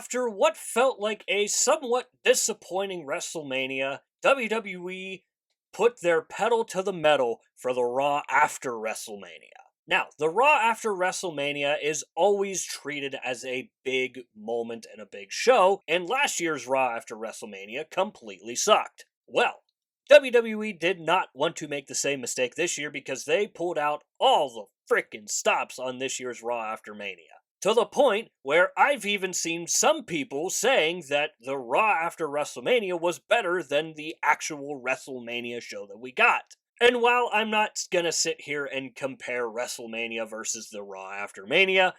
After what felt like a somewhat disappointing WrestleMania, WWE put their pedal to the metal for the Raw after WrestleMania. Now, the Raw after WrestleMania is always treated as a big moment and a big show, and last year's Raw after WrestleMania completely sucked. Well, WWE did not want to make the same mistake this year because they pulled out all the frickin' stops on this year's Raw after Mania. To the point where I've even seen some people saying that the Raw after WrestleMania was better than the actual WrestleMania show that we got. And while I'm not gonna sit here and compare WrestleMania versus the Raw after Mania,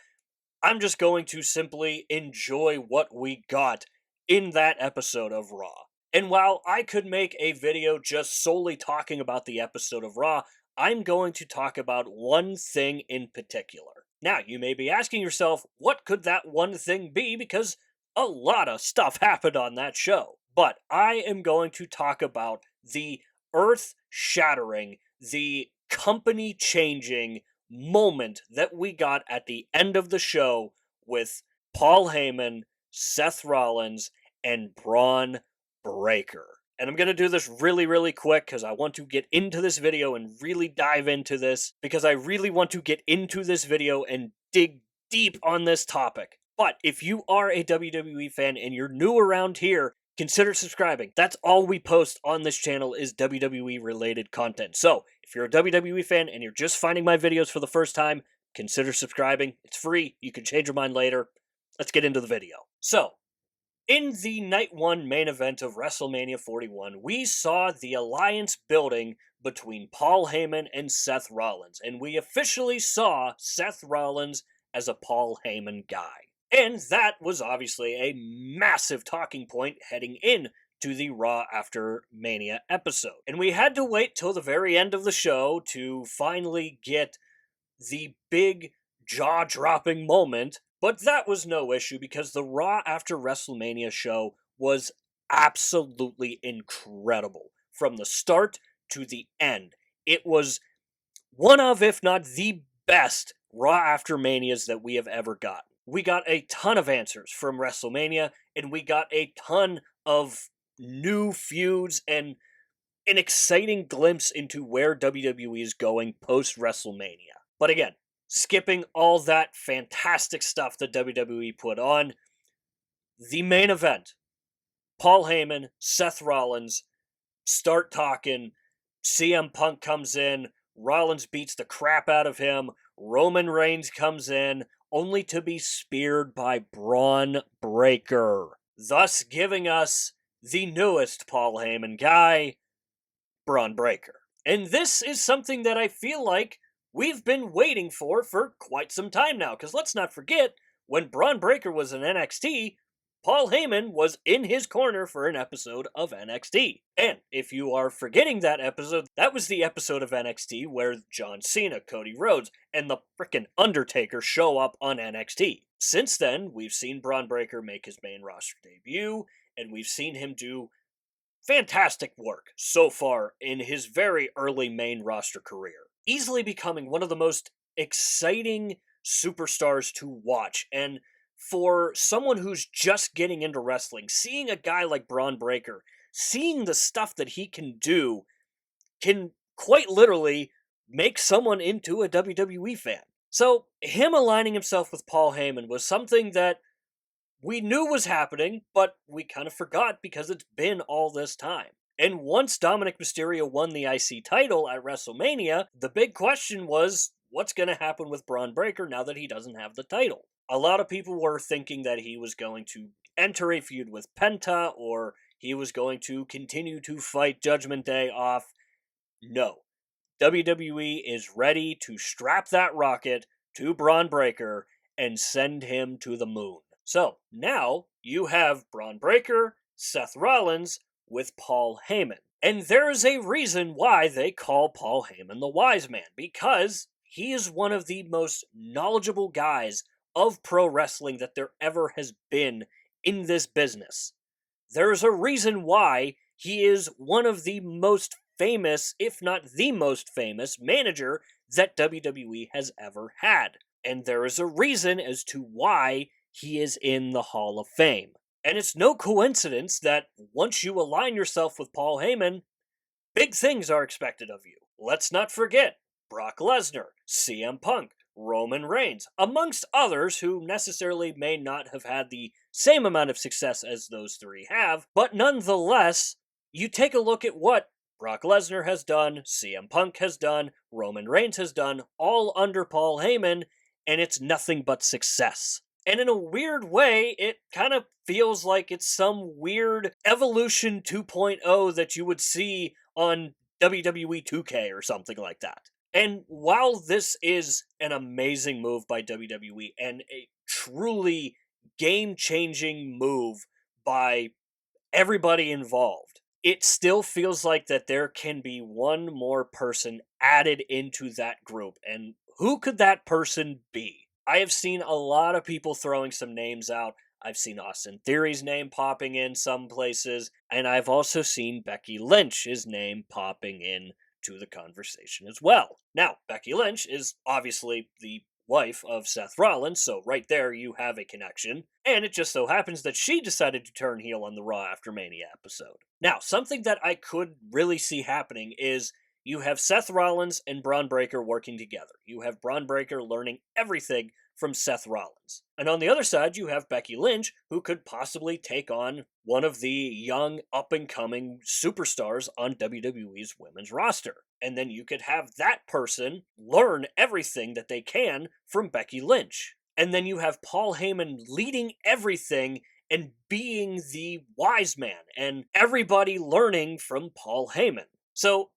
I'm just going to simply enjoy what we got in that episode of Raw. And while I could make a video just solely talking about the episode of Raw, I'm going to talk about one thing in particular. Now, you may be asking yourself, what could that one thing be? Because a lot of stuff happened on that show. But I am going to talk about the earth-shattering, the company-changing moment that we got at the end of the show with Paul Heyman, Seth Rollins, and Bron Breakker. And I'm going to do this really, really quick because I want to get into this video and really dive into this because I really want to get into this video and dig deep on this topic. But if you are a WWE fan and you're new around here, consider subscribing. That's all we post on this channel is WWE related content. So if you're a WWE fan and you're just finding my videos for the first time, consider subscribing. It's free. You can change your mind later. Let's get into the video. So, in the Night 1 main event of WrestleMania 41, we saw the alliance building between Paul Heyman and Seth Rollins, and we officially saw Seth Rollins as a Paul Heyman guy. And that was obviously a massive talking point heading in to the Raw After Mania episode. And we had to wait till the very end of the show to finally get the big jaw-dropping moment. But that was no issue because the Raw After WrestleMania show was absolutely incredible. From the start to the end. It was one of, if not the best, Raw After Manias that we have ever gotten. We got a ton of answers from WrestleMania, and we got a ton of new feuds and an exciting glimpse into where WWE is going post-WrestleMania. But again, skipping all that fantastic stuff that WWE put on, the main event, Paul Heyman, Seth Rollins, start talking, CM Punk comes in, Rollins beats the crap out of him, Roman Reigns comes in, only to be speared by Bron Breakker, thus giving us the newest Paul Heyman guy, Bron Breakker. And this is something that I feel like we've been waiting for quite some time now, because let's not forget, when Bron Breakker was in NXT, Paul Heyman was in his corner for an episode of NXT. And if you are forgetting that episode, that was the episode of NXT where John Cena, Cody Rhodes, and the frickin' Undertaker show up on NXT. Since then, we've seen Bron Breakker make his main roster debut, and we've seen him do fantastic work so far in his very early main roster career. Easily becoming one of the most exciting superstars to watch, and for someone who's just getting into wrestling, seeing a guy like Bron Breakker, seeing the stuff that he can do, can quite literally make someone into a WWE fan. So, him aligning himself with Paul Heyman was something that we knew was happening, but we kind of forgot because it's been all this time. And once Dominic Mysterio won the IC title at WrestleMania, the big question was, what's going to happen with Bron Breakker now that he doesn't have the title? A lot of people were thinking that he was going to enter a feud with Penta, or he was going to continue to fight Judgment Day off. No. WWE is ready to strap that rocket to Bron Breakker and send him to the moon. So, now you have Bron Breakker, Seth Rollins, with Paul Heyman. And there is a reason why they call Paul Heyman the Wise Man, because he is one of the most knowledgeable guys of pro wrestling that there ever has been in this business. There's a reason why he is one of the most famous, if not the most famous, manager that WWE has ever had. And there is a reason as to why he is in the Hall of Fame. And it's no coincidence that once you align yourself with Paul Heyman, big things are expected of you. Let's not forget Brock Lesnar, CM Punk, Roman Reigns, amongst others who necessarily may not have had the same amount of success as those three have, but nonetheless, you take a look at what Brock Lesnar has done, CM Punk has done, Roman Reigns has done, all under Paul Heyman, and it's nothing but success. And in a weird way, it kind of feels like it's some weird Evolution 2.0 that you would see on WWE 2K or something like that. And while this is an amazing move by WWE and a truly game-changing move by everybody involved, it still feels like that there can be one more person added into that group. And who could that person be? I have seen a lot of people throwing some names out. I've seen Austin Theory's name popping in some places, and I've also seen Becky Lynch's name popping in to the conversation as well. Now, Becky Lynch is obviously the wife of Seth Rollins, so right there you have a connection, and it just so happens that she decided to turn heel on the Raw After Mania episode. Now, something that I could really see happening is you have Seth Rollins and Bron Breakker working together. You have Bron Breakker learning everything from Seth Rollins. And on the other side, you have Becky Lynch, who could possibly take on one of the young, up-and-coming superstars on WWE's women's roster. And then you could have that person learn everything that they can from Becky Lynch. And then you have Paul Heyman leading everything and being the wise man, and everybody learning from Paul Heyman. So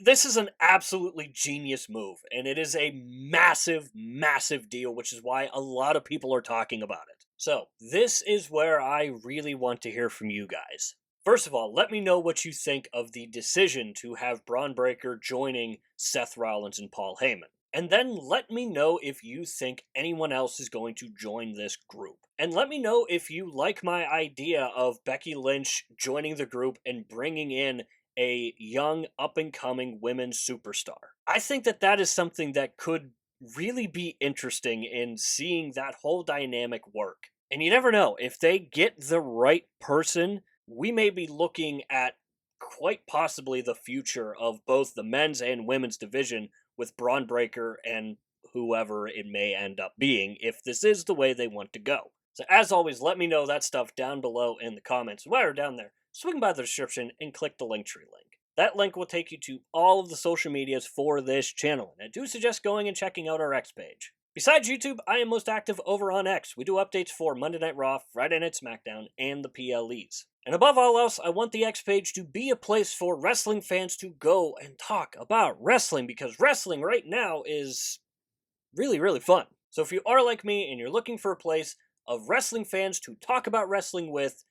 this is an absolutely genius move, and it is a massive, massive deal, which is why a lot of people are talking about it. So, this is where I really want to hear from you guys. First of all, let me know what you think of the decision to have Bron Breakker joining Seth Rollins and Paul Heyman. And then let me know if you think anyone else is going to join this group. And let me know if you like my idea of Becky Lynch joining the group and bringing in a young, up-and-coming women's superstar. I think that that is something that could really be interesting in seeing that whole dynamic work. And you never know, if they get the right person, we may be looking at quite possibly the future of both the men's and women's division with Bron Breakker and whoever it may end up being, if this is the way they want to go. So as always, let me know that stuff down below in the comments. While you're down there, swing by the description and click the Linktree link. That link will take you to all of the social medias for this channel, and I do suggest going and checking out our X page. Besides YouTube, I am most active over on X. We do updates for Monday Night Raw, Friday Night SmackDown, and the PLEs. And above all else, I want the X page to be a place for wrestling fans to go and talk about wrestling, because wrestling right now is really, really fun. So if you are like me and you're looking for a place of wrestling fans to talk about wrestling with,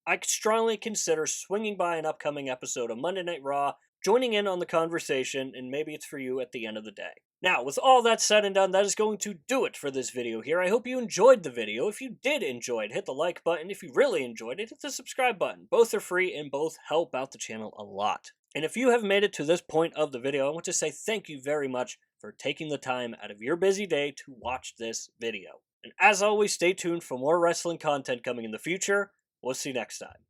I strongly consider swinging by an upcoming episode of Monday Night Raw, joining in on the conversation, and maybe it's for you at the end of the day. Now, with all that said and done, that is going to do it for this video here. I hope you enjoyed the video. If you did enjoy it, hit the like button. If you really enjoyed it, hit the subscribe button. Both are free and both help out the channel a lot. And if you have made it to this point of the video, I want to say thank you very much for taking the time out of your busy day to watch this video. And as always, stay tuned for more wrestling content coming in the future. We'll see you next time.